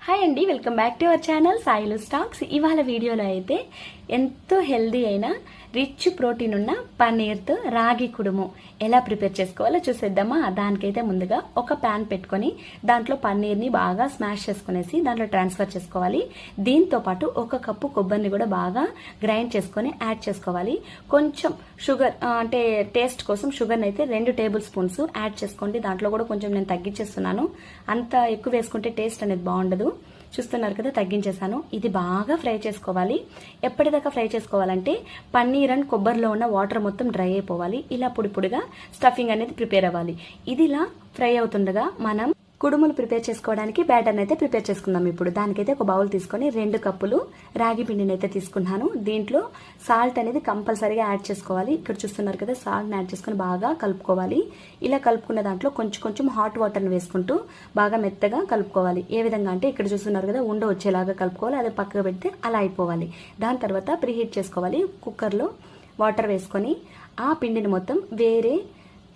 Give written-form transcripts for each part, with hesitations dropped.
Hi అండి, welcome back to our channel Sailu stocks. ఇవాళ వీడియోలో అయితే ఎంతో హెల్దీ అయిన రిచ్ ప్రోటీన్ ఉన్న పన్నీర్తో రాగి కుడుము ఎలా ప్రిపేర్ చేసుకోవాలో చూసేద్దామా. దానికైతే ముందుగా ఒక ప్యాన్ పెట్టుకొని దాంట్లో పన్నీర్ని బాగా స్మాష్ చేసుకునేసి దాంట్లో ట్రాన్స్ఫర్ చేసుకోవాలి. దీంతో పాటు ఒక కప్పు కొబ్బరిని కూడా బాగా గ్రైండ్ చేసుకొని యాడ్ చేసుకోవాలి. కొంచెం షుగర్ అంటే టేస్ట్ కోసం షుగర్ని అయితే 2 టేబుల్ స్పూన్స్ యాడ్ చేసుకోండి. దాంట్లో కూడా కొంచెం నేను తగ్గించేస్తున్నాను, అంత ఎక్కువ వేసుకుంటే టేస్ట్ అనేది బాగుండదు. చూస్తున్నారు కదా, తగ్గించేసాను. ఇది బాగా ఫ్రై చేసుకోవాలి. ఎప్పటిదాకా ఫ్రై చేసుకోవాలంటే పన్నీర్ అండ్ కొబ్బరిలో ఉన్న వాటర్ మొత్తం డ్రై అయిపోవాలి. ఇలా పొడి పొడిగా స్టఫింగ్ అనేది ప్రిపేర్ అవ్వాలి. ఇది ఇలా ఫ్రై అవుతుండగా మనం కుడుములు ప్రిపేర్ చేసుకోవడానికి బ్యాటర్ని అయితే ప్రిపేర్ చేసుకుందాం. ఇప్పుడు దానికైతే ఒక బౌల్ తీసుకొని 2 కప్పులు రాగి పిండిని అయితే తీసుకున్నాను. దీంట్లో సాల్ట్ అనేది కంపల్సరీగా యాడ్ చేసుకోవాలి. ఇక్కడ చూస్తున్నారు కదా, సాల్ట్ని యాడ్ చేసుకొని బాగా కలుపుకోవాలి. ఇలా కలుపుకున్న దాంట్లో కొంచెం కొంచెం హాట్ వాటర్ని వేసుకుంటూ బాగా మెత్తగా కలుపుకోవాలి. ఏ విధంగా అంటే ఇక్కడ చూస్తున్నారు కదా, ఉండ వచ్చేలాగా కలుపుకోవాలి. అది పక్కకు పెడితే అలా అయిపోవాలి. దాని తర్వాత ప్రీహీట్ చేసుకోవాలి. కుక్కర్లో వాటర్ వేసుకొని ఆ పిండిని మొత్తం వేరే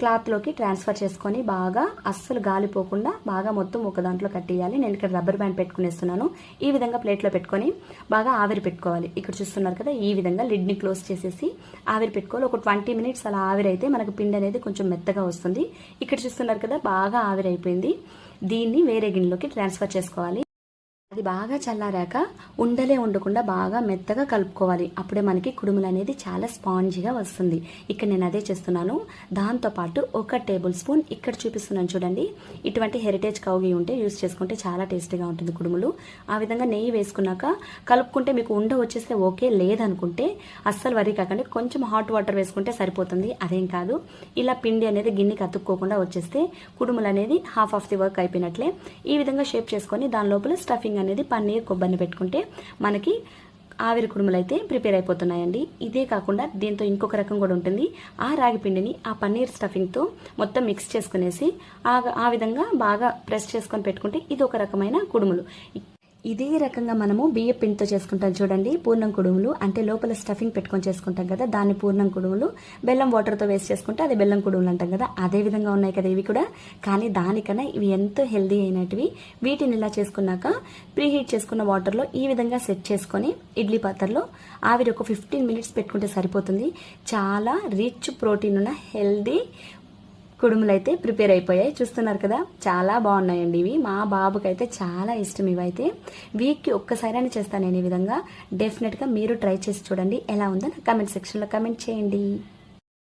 క్లాత్లోకి ట్రాన్స్ఫర్ చేసుకొని బాగా అస్సలు గాలిపోకుండా బాగా మొత్తం ఒక దాంట్లో కట్టేయాలి. నేను ఇక్కడ రబ్బర్ బ్యాండ్ పెట్టుకునేస్తున్నాను. ఈ విధంగా ప్లేట్లో పెట్టుకొని బాగా ఆవిరి పెట్టుకోవాలి. ఇక్కడ చూస్తున్నారు కదా, ఈ విధంగా లిడ్ని క్లోజ్ చేసేసి ఆవిరి పెట్టుకోవాలి. ఒక 20 మినిట్స్ అలా ఆవిరి అయితే మనకు పిండి అనేది కొంచెం మెత్తగా వస్తుంది. ఇక్కడ చూస్తున్నారు కదా, బాగా ఆవిరి అయిపోయింది. దీన్ని వేరే గిన్నెలోకి ట్రాన్స్ఫర్ చేసుకోవాలి. అది బాగా చల్లారాక ఉండలే ఉండకుండా బాగా మెత్తగా కలుపుకోవాలి. అప్పుడే మనకి కుడుములు అనేది చాలా స్పాంజీగా వస్తుంది. ఇక్కడ నేను అదే చేస్తున్నాను. దాంతోపాటు 1 టేబుల్ స్పూన్ ఇక్కడ చూపిస్తున్నాను చూడండి, ఇటువంటి హెరిటేజ్ కౌ గీ ఉంటే యూస్ చేసుకుంటే చాలా టేస్టీగా ఉంటుంది కుడుములు. ఆ విధంగా నెయ్యి వేసుకున్నాక కలుపుకుంటే మీకు ఉండ వచ్చేస్తే ఓకే, లేదనుకుంటే అస్సలు వరి కాకండి, కొంచెం హాట్ వాటర్ వేసుకుంటే సరిపోతుంది. అదేం కాదు, ఇలా పిండి అనేది గిన్నెకి అతుక్కోకుండా వచ్చేస్తే కుడుములు అనేది హాఫ్ ఆఫ్ ది వర్క్ అయిపోయినట్లే. ఈ విధంగా షేప్ చేసుకొని దాని లోపల స్టఫింగ్ అనేది పన్నీర్ కొబ్బరిని పెట్టుకుంటే మనకి ఆవిరి కుడుములు అయితే ప్రిపేర్ అయిపోతున్నాయండి. ఇదే కాకుండా దీంతో ఇంకొక రకం కూడా ఉంటుంది. ఆ రాగి పిండిని ఆ పన్నీర్ స్టఫింగ్తో మొత్తం మిక్స్ చేసుకునేసి ఆ విధంగా బాగా ప్రెస్ చేసుకొని పెట్టుకుంటే ఇది ఒక రకమైన కుడుములు. ఇదే రకంగా మనము బియ్య పిండితో చేసుకుంటాం చూడండి, పూర్ణం కుడుములు. అంటే లోపల స్టఫింగ్ పెట్టుకొని చేసుకుంటాం కదా, దాన్ని పూర్ణం కుడుములు. బెల్లం వాటర్తో వేసి చేసుకుంటే అది బెల్లం కుడుములు అంటాం కదా, అదే విధంగా ఉన్నాయి కదా ఇవి కూడా. కానీ దానికన్నా ఇవి ఎంతో హెల్దీ అయినటివి. వీటిని ఇలా చేసుకున్నాక ప్రీహీట్ చేసుకున్న వాటర్లో ఈ విధంగా సెట్ చేసుకొని ఇడ్లీ పాత్రలో ఆవిరి ఒక 15 మినిట్స్ పెట్టుకుంటే సరిపోతుంది. చాలా రిచ్ ప్రోటీన్ ఉన్న హెల్దీ కుడుములు అయితే ప్రిపేర్ అయిపోయాయి. చూస్తున్నారు కదా, చాలా బాగున్నాయండి ఇవి. మా బాబుకి అయితే చాలా ఇష్టం ఇవైతే. వీక్కి ఒక్కసారైనా చేస్తాను నేను ఈ విధంగా. డెఫినెట్గా మీరు ట్రై చేసి చూడండి, ఎలా ఉందో నా కమెంట్ సెక్షన్లో కమెంట్ చేయండి.